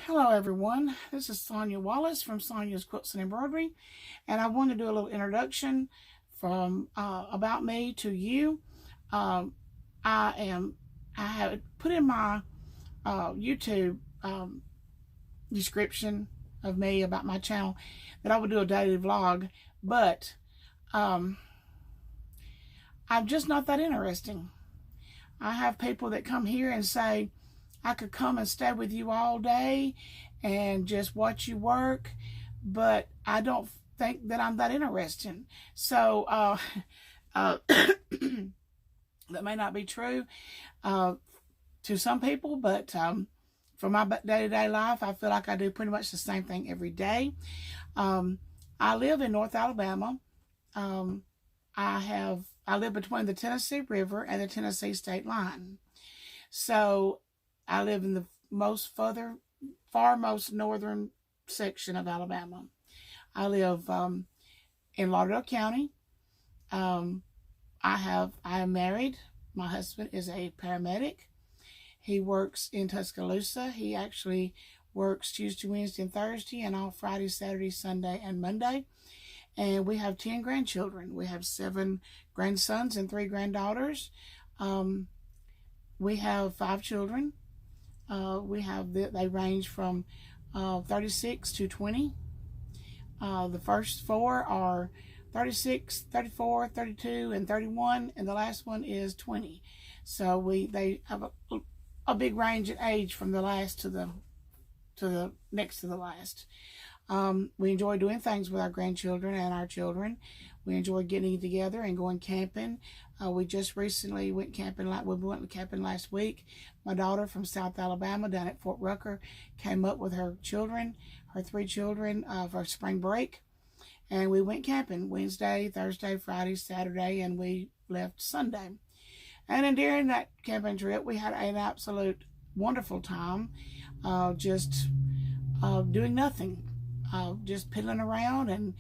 Hello everyone, this is Sonia Wallace from Sonyas Quilts and Embroidery, and I want to do a little introduction from about me to you. I have put in my YouTube description of me about my channel that I would do a daily vlog, but I'm just not that interesting. I have people that come here and say, I could come and stay with you all day and just watch you work, but I don't think that I'm that interesting. So that may not be true to some people, but for my day-to-day life, I feel like I do pretty much the same thing every day. I live in North Alabama. I live between the Tennessee River and the Tennessee state line. So I live in the far most northern section of Alabama. I live in Lauderdale County. I am married. My husband is a paramedic. He works in Tuscaloosa. He actually works Tuesday, Wednesday, and Thursday, and all Friday, Saturday, Sunday, and Monday. And we have 10 grandchildren. We have 7 grandsons and 3 granddaughters. We have 5 children. They range from 36 to 20. The first 4 are 36, 34, 32, and 31, and the last one is 20. So they have a big range in age from the last to the next to the last. We enjoy doing things with our grandchildren and our children. We enjoy getting together and going camping. We just recently went camping. We went camping last week. My daughter from South Alabama down at Fort Rucker came up with her 3 children for spring break. And we went camping Wednesday, Thursday, Friday, Saturday, and we left Sunday. And then during that camping trip, we had an absolute wonderful time just doing nothing. Just piddling around, and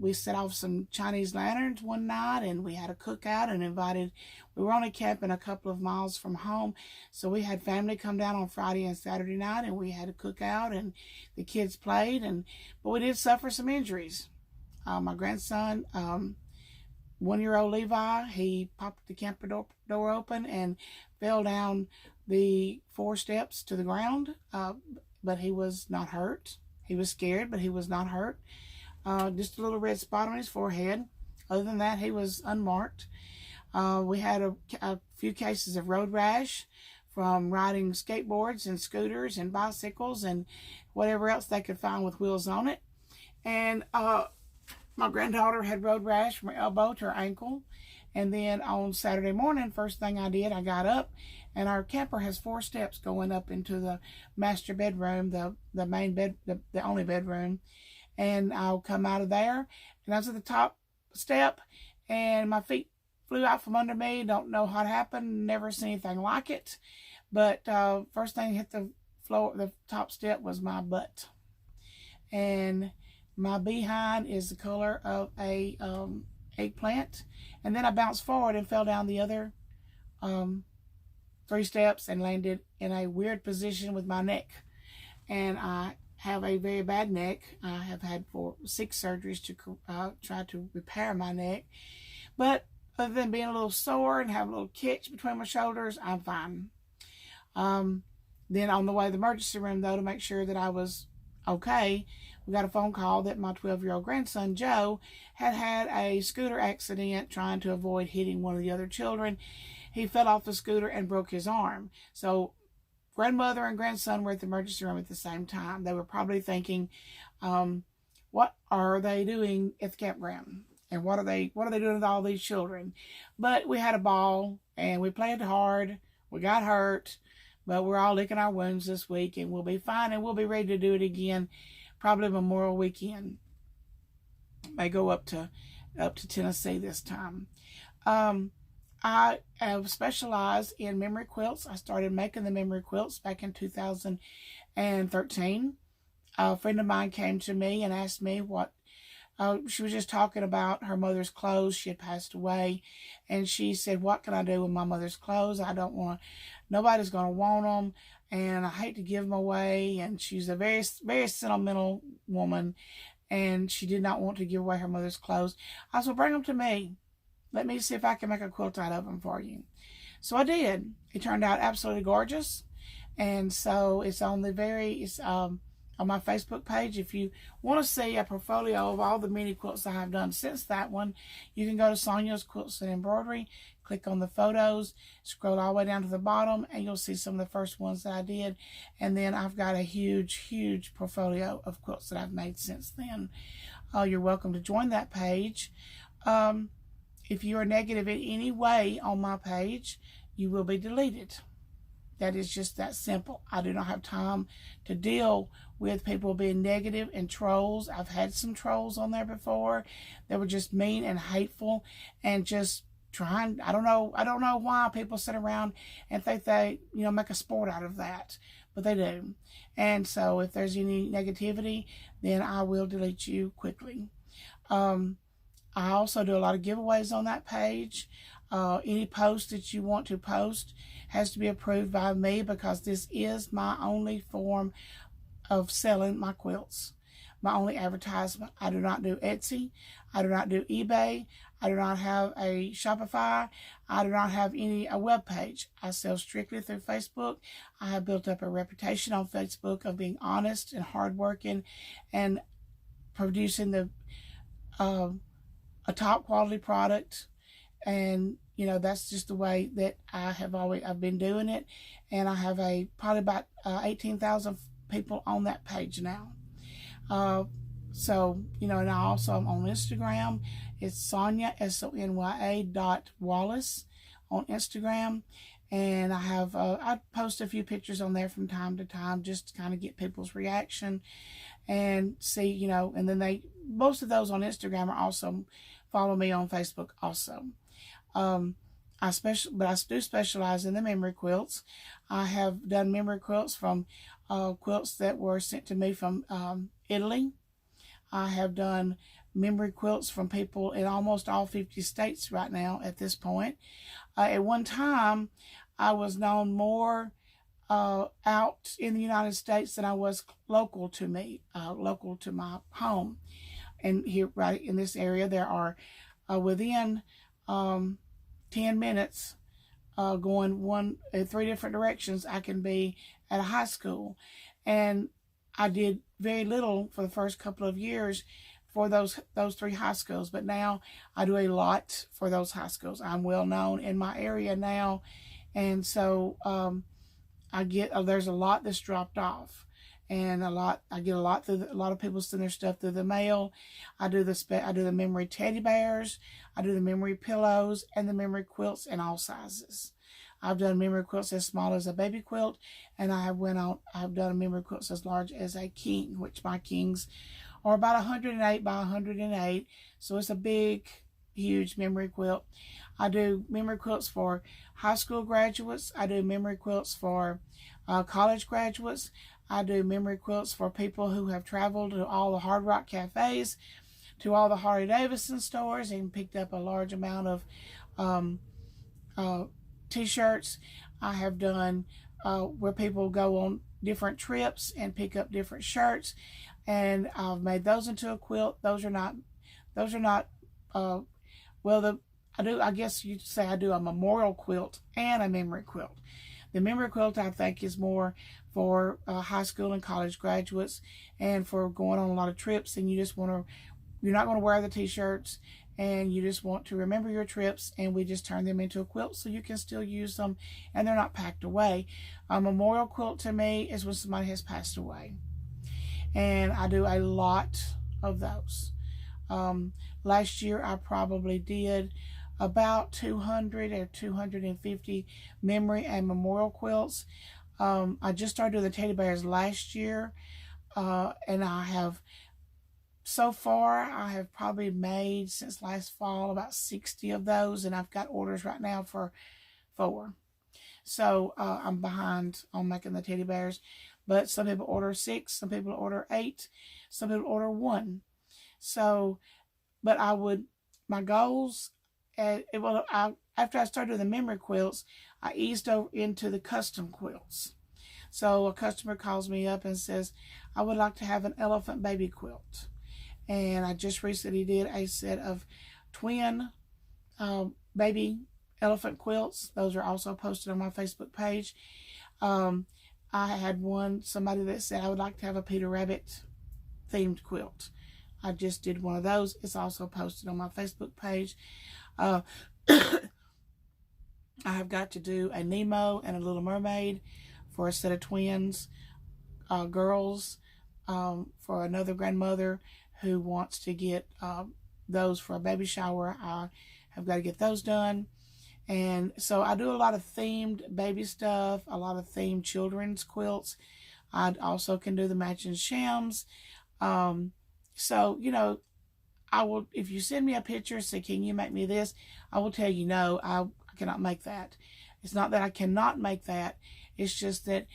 we set off some Chinese lanterns one night, and we had a cookout and we were only camping a couple of miles from home, so we had family come down on Friday and Saturday night, and we had a cookout, and the kids played, but we did suffer some injuries. My grandson, 1-year-old Levi, he popped the camper door open and fell down the 4 steps to the ground, but he was not hurt. He was scared, but he was not hurt. Just a little red spot on his forehead. Other than that, he was unmarked. We had a few cases of road rash from riding skateboards and scooters and bicycles and whatever else they could find with wheels on it. And my granddaughter had road rash from her elbow to her ankle. And then on Saturday morning, first thing I did, I got up, and our camper has 4 steps going up into the master bedroom, the main bed, the only bedroom. And I'll come out of there, and I was at the top step, and my feet flew out from under me. Don't know how it happened. Never seen anything like it. But first thing hit the floor, the top step, was my butt, and my behind is the color of a eggplant. And then I bounced forward and fell down the other 3 steps and landed in a weird position with my neck. And I have a very bad neck. I have had 6 surgeries to try to repair my neck. But other than being a little sore and having a little kitch between my shoulders, I'm fine. Then on the way to the emergency room, though, to make sure that I was okay, we got a phone call that my 12-year-old grandson, Joe, had a scooter accident trying to avoid hitting one of the other children. He fell off the scooter and broke his arm. So grandmother and grandson were at the emergency room at the same time. They were probably thinking, what are they doing at the campground? And what are they doing with all these children? But we had a ball, and we played hard. We got hurt, but we're all licking our wounds this week, and we'll be fine, and we'll be ready to do it again probably Memorial Weekend. May go up to Tennessee this time. I have specialized in memory quilts. I started making the memory quilts back in 2013. A friend of mine came to me and asked me what She was just talking about her mother's clothes. She had passed away, and she said, "What can I do with my mother's clothes? I don't want, nobody's going to want them, and I hate to give them away." And she's a very, very sentimental woman, and she did not want to give away her mother's clothes. I said, "Bring them to me. Let me see if I can make a quilt out of them for you." So I did. It turned out absolutely gorgeous. And so it's on the it's on my Facebook page. If you want to see a portfolio of all the mini quilts I have done since that one, you can go to Sonyas Quilts and Embroidery, click on the photos, scroll all the way down to the bottom, and you'll see some of the first ones that I did. And then I've got a huge, huge portfolio of quilts that I've made since then. You're welcome to join that page. If you are negative in any way on my page, you will be deleted. That is just that simple. I do not have time to deal with people being negative and trolls. I've had some trolls on there before that were just mean and hateful and just trying. I don't know why people sit around and think they, make a sport out of that, but they do. And so if there's any negativity, then I will delete you quickly. I also do a lot of giveaways on that page. Any post that you want to post has to be approved by me, because this is my only form of selling my quilts, my only advertisement. I do not do Etsy. I do not do eBay. I do not have a Shopify. I do not have a web page. I sell strictly through Facebook. I have built up a reputation on Facebook of being honest and hardworking and producing a top quality product. And that's just the way that I've been doing it. And I have probably about 18,000 people on that page now. So, and I also am on Instagram. It's Sonya, SONYA.Wallace on Instagram. And I post a few pictures on there from time to time, just to kind of get people's reaction and see, and then most of those on Instagram are also follow me on Facebook also. I do specialize in the memory quilts. I have done memory quilts from quilts that were sent to me from Italy. I have done memory quilts from people in almost all 50 states right now at this point. At one time, I was known more out in the United States than I was local to me, local to my home. And here, right in this area, there are within 10 minutes going 3 different directions, I can be at a high school. And I did very little for the first couple of years for those 3 high schools, but now I do a lot for those high schools. I'm well known in my area now, and so there's a lot that's dropped off, and I get a lot through a lot of people send their stuff through the mail. I do the memory teddy bears, I do the memory pillows, and the memory quilts in all sizes. I've done memory quilts as small as a baby quilt, and I've done memory quilts as large as a king, which my kings are about 108 by 108. So it's a big, huge memory quilt. I do memory quilts for high school graduates. I do memory quilts for college graduates. I do memory quilts for people who have traveled to all the Hard Rock cafes, to all the Harley Davidson stores, and picked up a large amount of t-shirts. I have done where people go on different trips and pick up different shirts, and I've made those into a quilt. Those are not I guess you'd say I do a memorial quilt and a memory quilt. The memory quilt, I think, is more for high school and college graduates, and for going on a lot of trips, and you're not going to wear the t-shirts, and you just want to remember your trips, and we just turn them into a quilt so you can still use them and they're not packed away. A memorial quilt to me is when somebody has passed away, and I do a lot of those. Last year I probably did about 200 or 250 memory and memorial quilts. I just started doing the teddy bears last year, and so far I have probably made since last fall about 60 of those, and I've got orders right now for 4. So I'm behind on making the teddy bears, but some people order 6, some people order 8, some people order 1. So, but my goals, after I started the memory quilts, I eased over into the custom quilts. So a customer calls me up and says, I would like to have an elephant baby quilt. And I just recently did a set of twin baby elephant quilts. Those are also posted on my Facebook page. I had somebody that said I would like to have a Peter Rabbit themed quilt. I just did one of those. It's also posted on my Facebook page. I have got to do a Nemo and a Little Mermaid for a set of twins, girls, for another grandmother who wants to get those for a baby shower. I have got to get those done. And so I do a lot of themed baby stuff, a lot of themed children's quilts. I also can do the matching shams. So, you know, if you send me a picture and say, can you make me this? I will tell you, no, I cannot make that. It's not that I cannot make that. It's just that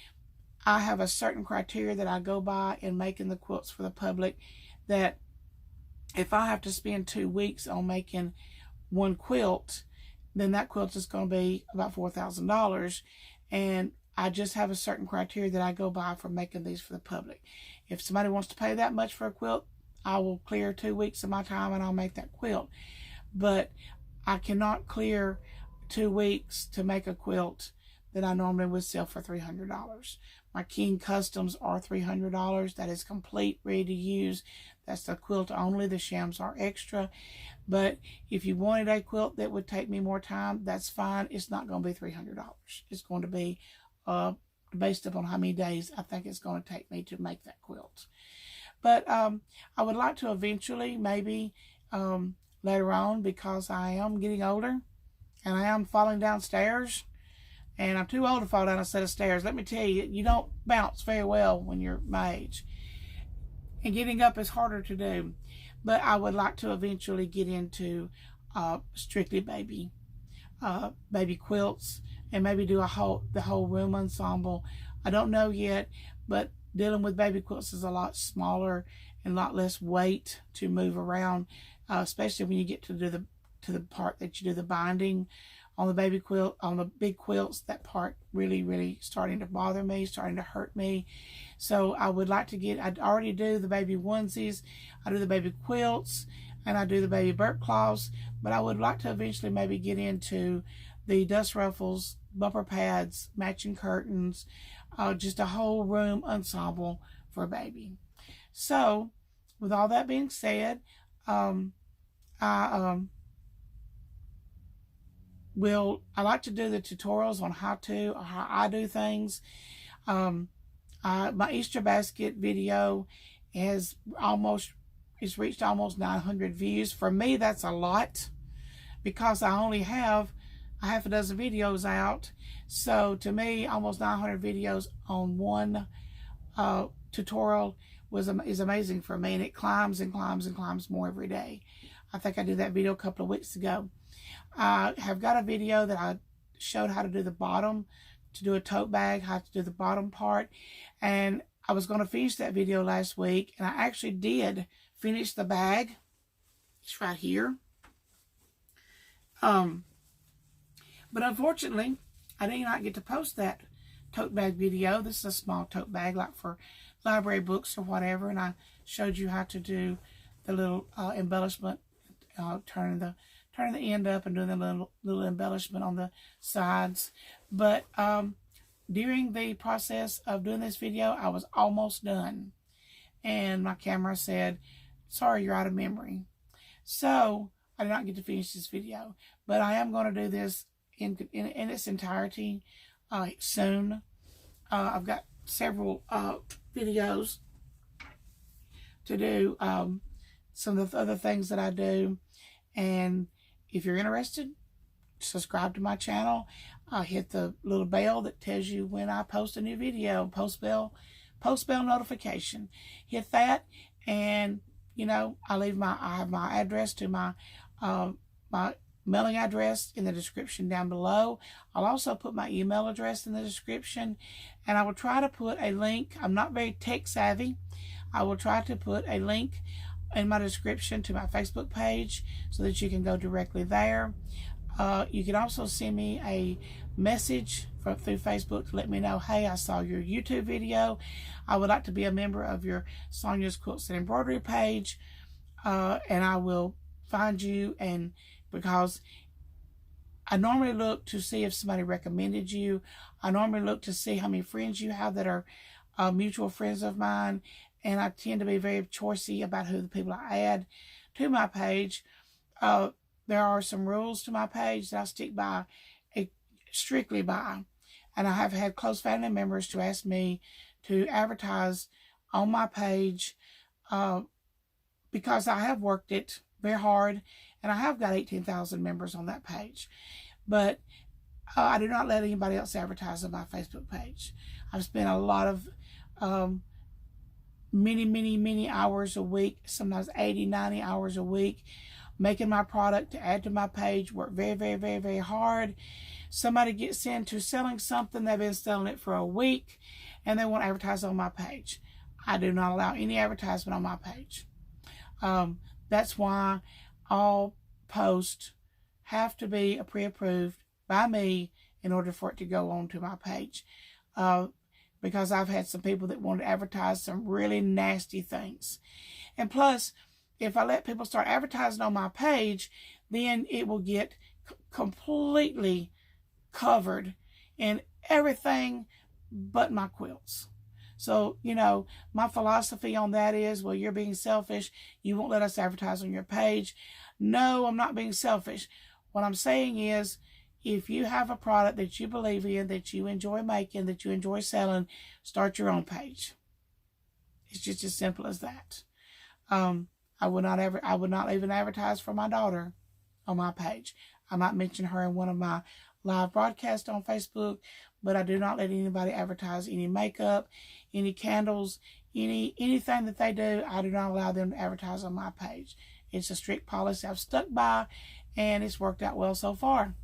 I have a certain criteria that I go by in making the quilts for the public, that if I have to spend 2 weeks on making one quilt, then that quilt is going to be about $4,000. And I just have a certain criteria that I go by for making these for the public. If somebody wants to pay that much for a quilt, I will clear 2 weeks of my time and I'll make that quilt. But I cannot clear 2 weeks to make a quilt that I normally would sell for $300. My King Customs are $300. That is complete, ready to use. That's the quilt only. The shams are extra. But if you wanted a quilt that would take me more time, that's fine. It's not going to be $300. It's going to be based upon how many days I think it's going to take me to make that quilt. But I would like to eventually, maybe later on, because I am getting older and I am falling downstairs, and I'm too old to fall down a set of stairs. Let me tell you, you don't bounce very well when you're my age. And getting up is harder to do. But I would like to eventually get into strictly baby quilts, and maybe do the whole room ensemble. I don't know yet, but dealing with baby quilts is a lot smaller and a lot less weight to move around, especially when you get to do the part that you do the binding on the baby quilt. On the big quilts, that part really starting to bother me, starting to hurt me. So I would like to I already do the baby onesies, I do the baby quilts, and I do the baby burp cloths, but I would like to eventually maybe get into the dust ruffles, bumper pads, matching curtains, just a whole room ensemble for a baby. So with all that being said, I like to do the tutorials on how I do things. My Easter basket video has reached almost 900 views. For me, that's a lot, because I only have a half a dozen videos out. So to me, almost 900 videos on one tutorial is amazing for me, and it climbs and climbs and climbs more every day. I think I did that video a couple of weeks ago. I have got a video that I showed how to do the bottom, to do a tote bag, how to do the bottom part, and I was going to finish that video last week, and I actually did finish the bag. It's right here. But unfortunately, I did not get to post that tote bag video. This is a small tote bag, like for library books or whatever, and I showed you how to do the little embellishment, turning the end up and doing the little embellishment on the sides. But during the process of doing this video, I was almost done, and my camera said, sorry, you're out of memory. So I did not get to finish this video, but I am going to do this in its entirety soon. I've got several videos to do, some of the other things that I do, and if you're interested, subscribe to my channel. Hit the little bell that tells you when I post a new video, post bell notification. Hit that, and you know, I have my address to my mailing address in the description down below. I'll also put my email address in the description, and I will try to put a link. I'm not very tech savvy. I will try to put a link in my description to my Facebook page so that you can go directly there. You can also send me a message through Facebook to let me know, hey, I saw your YouTube video. I would like to be a member of your Sonyas Quilts and Embroidery page. And I will find you, and because I normally look to see if somebody recommended you. I normally look to see how many friends you have that are mutual friends of mine. And I tend to be very choosy about who the people I add to my page. There are some rules to my page that I stick by, strictly by. And I have had close family members to ask me to advertise on my page because I have worked it very hard, and I have got 18,000 members on that page. But I do not let anybody else advertise on my Facebook page. I've spent a lot of many hours a week, sometimes 80, 90 hours a week, making my product to add to my page. Work very hard. Somebody gets into selling something, they've been selling it for a week, and they want to advertise on my page. I do not allow any advertisement on my page. That's why all posts have to be pre-approved by me in order for it to go on to my page. Because I've had some people that want to advertise some really nasty things. And plus, if I let people start advertising on my page, then it will get completely covered in everything but my quilts. So, you know, my philosophy on that is, well, you're being selfish. You won't let us advertise on your page. No, I'm not being selfish. What I'm saying is, if you have a product that you believe in, that you enjoy making, that you enjoy selling, start your own page. It's just as simple as that. I would not even advertise for my daughter on my page. I might mention her in one of my live broadcasts on Facebook, but I do not let anybody advertise any makeup, any candles, anything that they do. I do not allow them to advertise on my page. It's a strict policy I've stuck by, and it's worked out well so far.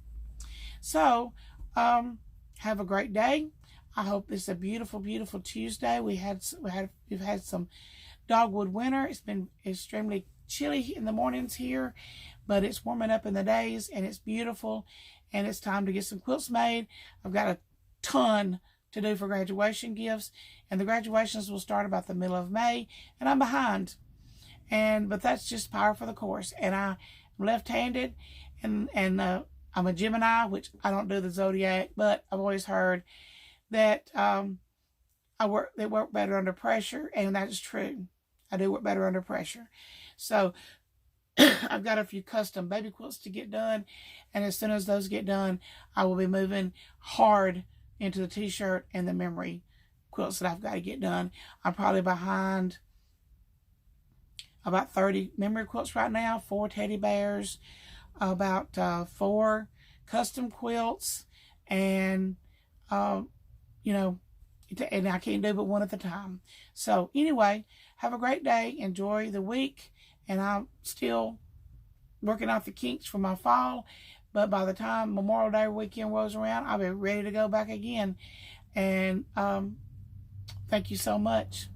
So, have a great day. I hope it's a beautiful Tuesday. We've had some dogwood winter. It's been extremely chilly in the mornings here, but it's warming up in the days, and it's beautiful. And it's time to get some quilts made. I've got a ton to do for graduation gifts, and the graduations will start about the middle of May, and I'm behind. But that's just par for the course. And I'm left-handed, and I'm a Gemini, which I don't do the zodiac, but I've always heard that they work better under pressure, and that is true. I do work better under pressure. So I've got a few custom baby quilts to get done, and as soon as those get done, I will be moving hard into the t-shirt and the memory quilts that I've got to get done. I'm probably behind about 30 memory quilts right now, 4 teddy bears, about 4 custom quilts, and you know, and I can't do but one at a time. So anyway, have a great day, enjoy the week, and I'm still working out the kinks for my fall, but by the time Memorial Day weekend rolls around, I'll be ready to go back again. And thank you so much.